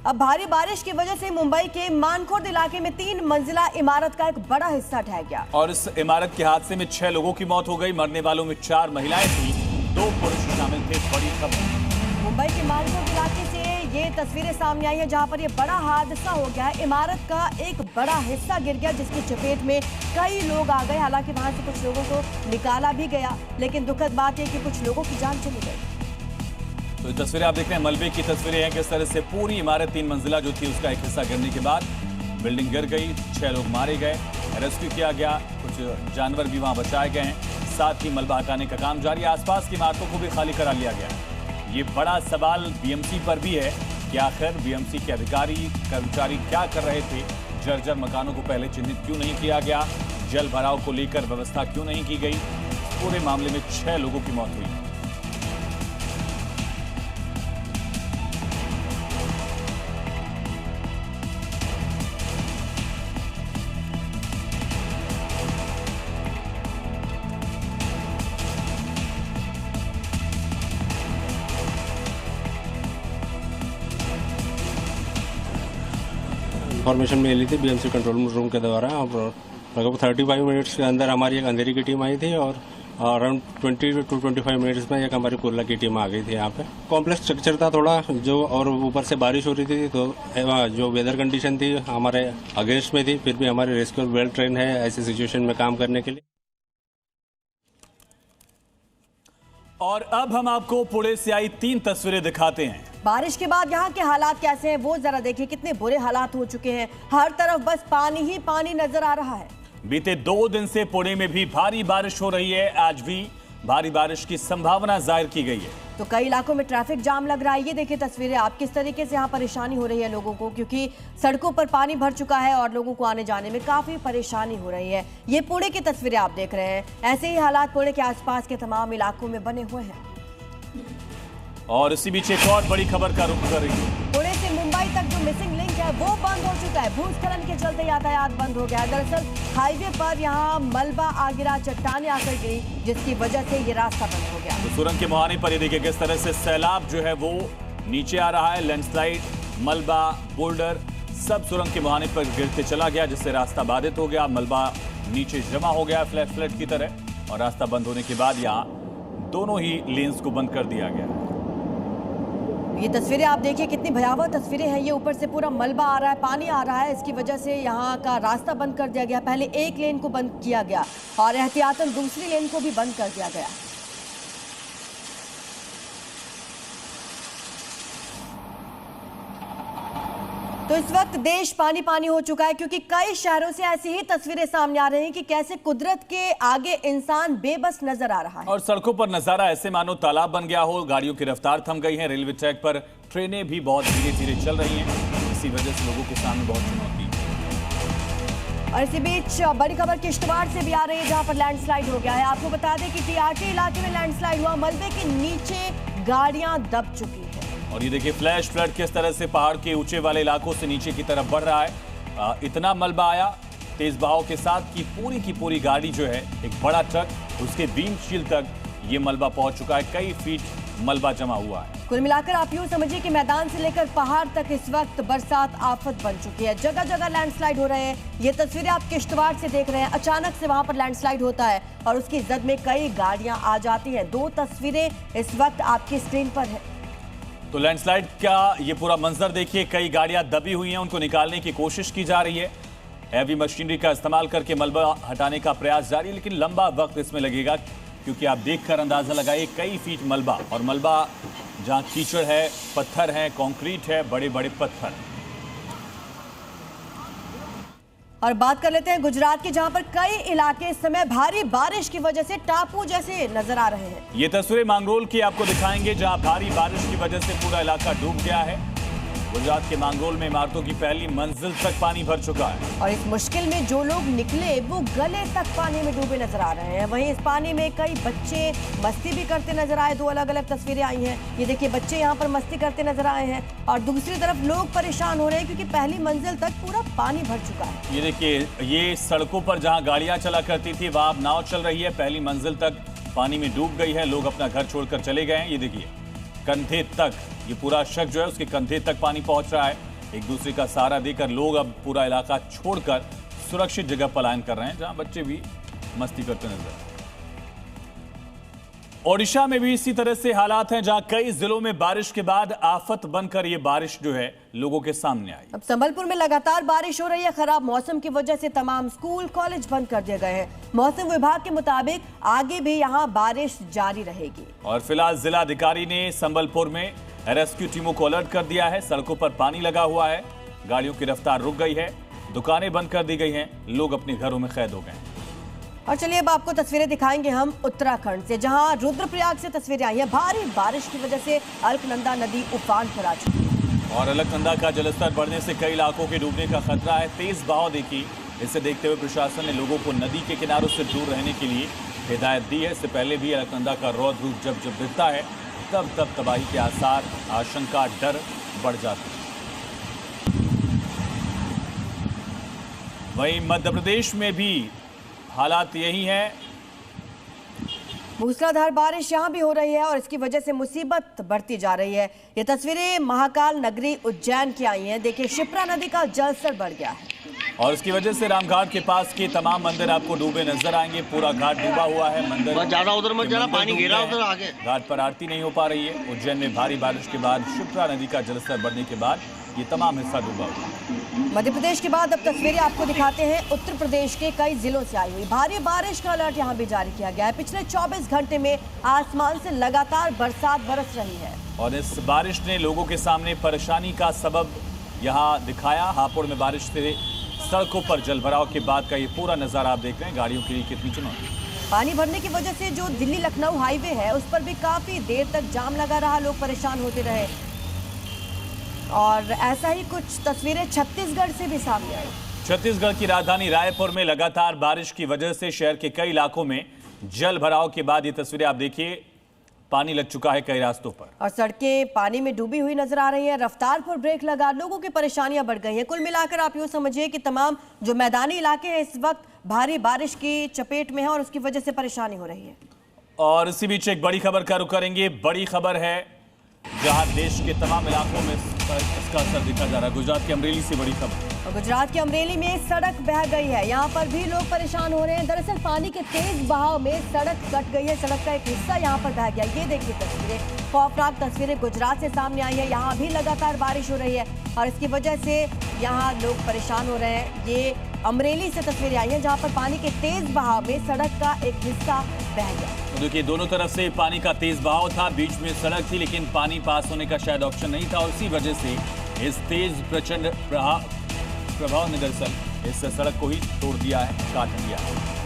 अब भारी बारिश की वजह से मुंबई के मानखुर्द इलाके में 3 मंजिला इमारत का एक बड़ा हिस्सा ढह गया और इस इमारत के हादसे में 6 लोगों की मौत हो गई। मरने वालों में 4 महिलाएं थी, 2 पुरुष शामिल थे। बड़ी खबर मुंबई के मानखुर्द इलाके से ये तस्वीरें सामने आई हैं, जहां पर ये बड़ा हादसा हो गया है। इमारत का एक बड़ा हिस्सा गिर गया, जिसकी चपेट में कई लोग आ गए। हालांकि वहां से कुछ लोगों को निकाला भी गया, लेकिन दुखद बात है कि कुछ लोगों की जान चली गई। तो ये तस्वीरें आप देख रहे हैं, मलबे की तस्वीरें हैं। किस तरह से पूरी इमारत 3 मंजिला जो थी उसका एक हिस्सा गिरने के बाद बिल्डिंग गिर गई, 6 लोग मारे गए, रेस्क्यू किया गया, कुछ जानवर भी वहां बचाए गए हैं। साथ ही मलबा हटाने का काम जारी है। आसपास की इमारतों को भी खाली करा लिया गया। ये बड़ा सवाल बीएमसी पर भी है कि आखिर बीएमसी के अधिकारी कर्मचारी क्या कर रहे थे। जर्जर मकानों को पहले चिन्हित क्यों नहीं किया गया, जल भराव को लेकर व्यवस्था क्यों नहीं की गई। पूरे मामले में 6 लोगों की मौत हुई। इन्फॉर्मेशन मिली थी बीएमसी कंट्रोल रूम के द्वारा और लगभग 35 मिनट्स के अंदर हमारी एक अंधेरी की टीम आई थी और अराउंड 20 to 25 मिनट्स में एक हमारी कुर्ला की टीम आ गई थी यहाँ पे। कॉम्प्लेक्स स्ट्रक्चर था थोड़ा जो, और ऊपर से बारिश हो रही थी, तो जो वेदर कंडीशन थी हमारे अगेंस्ट में थी। फिर भी हमारे रेस्क्यू वेल ट्रेन है ऐसी सिचुएशन में काम करने के लिए। और अब हम आपको पुणे से आई 3 तस्वीरें दिखाते हैं। बारिश के बाद यहाँ के हालात कैसे हैं वो जरा देखिए। कितने बुरे हालात हो चुके हैं, हर तरफ बस पानी ही पानी नजर आ रहा है। बीते 2 दिन से पुणे में भी भारी बारिश हो रही है। आज भी भारी बारिश की संभावना जाहिर की गई है। तो कई इलाकों में ट्रैफिक जाम लग रहा है। ये देखिए तस्वीरें आप, किस तरीके से यहाँ परेशानी हो रही है लोगों को, क्योंकि सड़कों पर पानी भर चुका है और लोगों को आने जाने में काफी परेशानी हो रही है। ये पुणे की तस्वीरें आप देख रहे हैं। ऐसे ही हालात पुणे के आसपास के तमाम इलाकों में बने हुए हैं। और इसी बीच एक और बड़ी खबर का रुख कर रही है। पुणे से मुंबई तक जो मिसिंग लिंक है वो बंद हो चुका है। भूस्खलन के चलते यातायात बंद हो गया है। दरअसल हाईवे पर यहाँ मलबा आ गिरा, चट्टानें आकर गिरी, जिसकी वजह से ये रास्ता बंद हो गया। तो सुरंग के मुहाने पर ये देखिए किस तरह से सैलाब जो है वो नीचे आ रहा है। लैंडस्लाइड, मलबा, बोल्डर सब सुरंग के मुहाने पर गिरते चला गया, जिससे रास्ता बाधित हो गया। मलबा नीचे जमा हो गया फ्लैट की तरह, और रास्ता बंद होने के बाद यहाँ दोनों ही लेन्स को बंद कर दिया गया। ये तस्वीरें आप देखिए, कितनी भयावह तस्वीरें हैं। ये ऊपर से पूरा मलबा आ रहा है, पानी आ रहा है, इसकी वजह से यहाँ का रास्ता बंद कर दिया गया। पहले एक लेन को बंद किया गया और एहतियातन दूसरी लेन को भी बंद कर दिया गया। तो इस वक्त देश पानी पानी हो चुका है, क्योंकि कई शहरों से ऐसी ही तस्वीरें सामने आ रही हैं कि कैसे कुदरत के आगे इंसान बेबस नजर आ रहा है। और सड़कों पर नजारा ऐसे मानो तालाब बन गया हो। गाड़ियों की रफ्तार थम गई है। रेलवे ट्रैक पर ट्रेनें भी बहुत धीरे धीरे चल रही हैं। इसी वजह से लोगों के सामने बहुत चुनौती है। और इसी बीच बड़ी खबर किश्तवाड़ से भी आ रही है, जहां पर लैंडस्लाइड हो गया है। आपको बता दें कि टीआरटी इलाके में लैंडस्लाइड हुआ, मलबे के नीचे गाड़ियां दब चुकी है। और ये देखिए फ्लैश फ्लड किस तरह से पहाड़ के ऊंचे वाले इलाकों से नीचे की तरफ बढ़ रहा है। इतना मलबा आया तेज बहाव के साथ कि पूरी गाड़ी जो है, एक बड़ा ट्रक, उसके विंडशील्ड तक ये मलबा पहुंच चुका है। कई फीट मलबा जमा हुआ है। कुल मिलाकर आप यूं समझिए कि मैदान से लेकर पहाड़ तक इस वक्त बरसात आफत बन चुकी है। जगह जगह लैंडस्लाइड हो रहे हैं। ये तस्वीरें आप किश्तवाड़ से देख रहे हैं। अचानक से वहां पर लैंडस्लाइड होता है और उसकी जद में कई गाड़ियां आ जाती हैं। 2 तस्वीरें इस वक्त आपकी स्क्रीन पर है। तो लैंडस्लाइड का ये पूरा मंजर देखिए, कई गाड़ियां दबी हुई हैं, उनको निकालने की कोशिश की जा रही है। हैवी मशीनरी का इस्तेमाल करके मलबा हटाने का प्रयास जारी है, लेकिन लंबा वक्त इसमें लगेगा, क्योंकि आप देखकर अंदाजा लगाइए कई फीट मलबा, और मलबा जहां कीचड़ है, पत्थर है, कंक्रीट है, बड़े बड़े पत्थर। और बात कर लेते हैं गुजरात की, जहां पर कई इलाके इस समय भारी बारिश की वजह से टापू जैसे नजर आ रहे हैं। ये तस्वीरें मांगरोल की आपको दिखाएंगे, जहां भारी बारिश की वजह से पूरा इलाका डूब गया है। गुजरात के मांगरोल में इमारतों की पहली मंजिल तक पानी भर चुका है। और इस मुश्किल में जो लोग निकले वो गले तक पानी में डूबे नजर आ रहे हैं। वहीं इस पानी में कई बच्चे मस्ती भी करते नजर आए। 2 अलग अलग तस्वीरें आई हैं। ये देखिए बच्चे यहाँ पर मस्ती करते नजर आए हैं, और दूसरी तरफ लोग परेशान हो रहे हैं, क्योंकि पहली मंजिल तक पूरा पानी भर चुका है। ये देखिए, ये सड़कों पर जहां गाड़ियां चला करती थी वहां अब नाव चल रही है। पहली मंजिल तक पानी में डूब गई है। लोग अपना घर छोड़कर चले गए हैं। ये देखिए कंधे तक, ये पूरा शख्स जो है उसके कंधे तक पानी पहुंच रहा है। एक दूसरे का सहारा देकर लोग अब पूरा इलाका छोड़कर सुरक्षित जगह पलायन कर रहे हैं, जहां बच्चे भी मस्ती करते नजर आए। ओडिशा में भी इसी तरह से हालात हैं, जहां कई जिलों में बारिश के बाद आफत बनकर ये बारिश जो है लोगों के सामने आई। अब संबलपुर में लगातार बारिश हो रही है। खराब मौसम की वजह से तमाम स्कूल कॉलेज बंद कर दिए गए हैं। मौसम विभाग के मुताबिक आगे भी यहां बारिश जारी रहेगी। और फिलहाल जिलाधिकारी ने संबलपुर में रेस्क्यू टीमों को अलर्ट कर दिया है। सड़कों पर पानी लगा हुआ है, गाड़ियों की रफ्तार रुक गई है, दुकानें बंद कर दी गई हैं, लोग अपने घरों में कैद हो गए हैं। और चलिए अब आपको तस्वीरें दिखाएंगे हम उत्तराखंड से, जहां रुद्रप्रयाग से तस्वीरें आई हैं। भारी बारिश की वजह से अलकनंदा नदी उफान पर आ चुकी है और अलकनंदा का जलस्तर बढ़ने से कई इलाकों के डूबने का खतरा है। तेज बहाव देखी, इसे देखते हुए प्रशासन ने लोगों को नदी के किनारों से दूर रहने के लिए हिदायत दी है। इससे पहले भी अलकनंदा का रौद्र रूप जब दिखता है तब तबाही के आसार, आशंका, डर बढ़ जाते हैं। वहीं मध्य प्रदेश में भी हालात यही हैं। मूसलाधार बारिश यहां भी हो रही है और इसकी वजह से मुसीबत बढ़ती जा रही है। ये तस्वीरें महाकाल नगरी उज्जैन की आई हैं। देखिए, शिप्रा नदी का जलस्तर बढ़ गया है और इसकी वजह से रामघाट के पास के तमाम मंदिर आपको डूबे नजर आएंगे। पूरा घाट डूबा हुआ है, मंदिर ज्यादा उधर मत जाना, पानी घेरा उधर आगे। घाट पर आरती नहीं हो पा रही है। उज्जैन में भारी बारिश के बाद शिप्रा नदी का जलस्तर बढ़ने के बाद ये तमाम हिस्सा डूबा हुआ है। मध्य प्रदेश के बाद अब तस्वीरें आपको दिखाते हैं उत्तर प्रदेश के कई जिलों से आई हुई। भारी बारिश का अलर्ट यहां भी जारी किया गया है। पिछले 24 घंटे में आसमान से लगातार बरसात बरस रही है और इस बारिश ने लोगों के सामने परेशानी का सबब यहां दिखाया। हापुड़ में बारिश से सड़कों पर जलभराव के बाद का ये पूरा नजारा आप देख रहे हैं। गाड़ियों के लिए कितनी चुनौती। पानी भरने की वजह से जो दिल्ली लखनऊ हाईवे है उस पर भी काफी देर तक जाम लगा रहा, लोग परेशान होते रहे। और ऐसा ही कुछ तस्वीरें छत्तीसगढ़ से भी सामने आई। छत्तीसगढ़ की राजधानी रायपुर में लगातार बारिश की वजह से शहर के कई इलाकों में जल भराव के बाद ये तस्वीरें आप देखिए, पानी लग चुका है कई रास्तों पर और सड़कें पानी में डूबी हुई नजर आ रही है। रफ्तार पर ब्रेक लगा, लोगों की परेशानियां बढ़ गई हैं। कुल मिलाकर आप यूं समझिए कि तमाम जो मैदानी इलाके हैं इस वक्त भारी बारिश की चपेट में है और उसकी वजह से परेशानी हो रही है। और इसी बीच एक बड़ी खबर का रुख करेंगे। बड़ी खबर है जहां देश के तमाम इलाकों में इसका असर दिखा जा रहा है। गुजरात के अमरेली से बड़ी खबर। और गुजरात के अमरेली में सड़क बह गई है, यहाँ पर भी लोग परेशान हो रहे हैं। दरअसल पानी के तेज बहाव में सड़क कट गई है, सड़क का एक हिस्सा यहाँ पर बह गया। ये देखिए तस्वीरें, खौफनाक तस्वीरें गुजरात से सामने आई है। यहाँ भी लगातार बारिश हो रही है और इसकी वजह से यहाँ लोग परेशान हो रहे हैं। ये अमरेली से तस्वीरें आई हैं जहाँ पर पानी के तेज बहाव में सड़क का एक हिस्सा बह गया। तो देखिए, दोनों तरफ से पानी का तेज बहाव था, बीच में सड़क थी, लेकिन पानी पास होने का शायद ऑप्शन नहीं था और इसी वजह से इस तेज प्रचंड प्रभाव ने दरअसल इस सड़क को ही तोड़ दिया है, काट दिया है।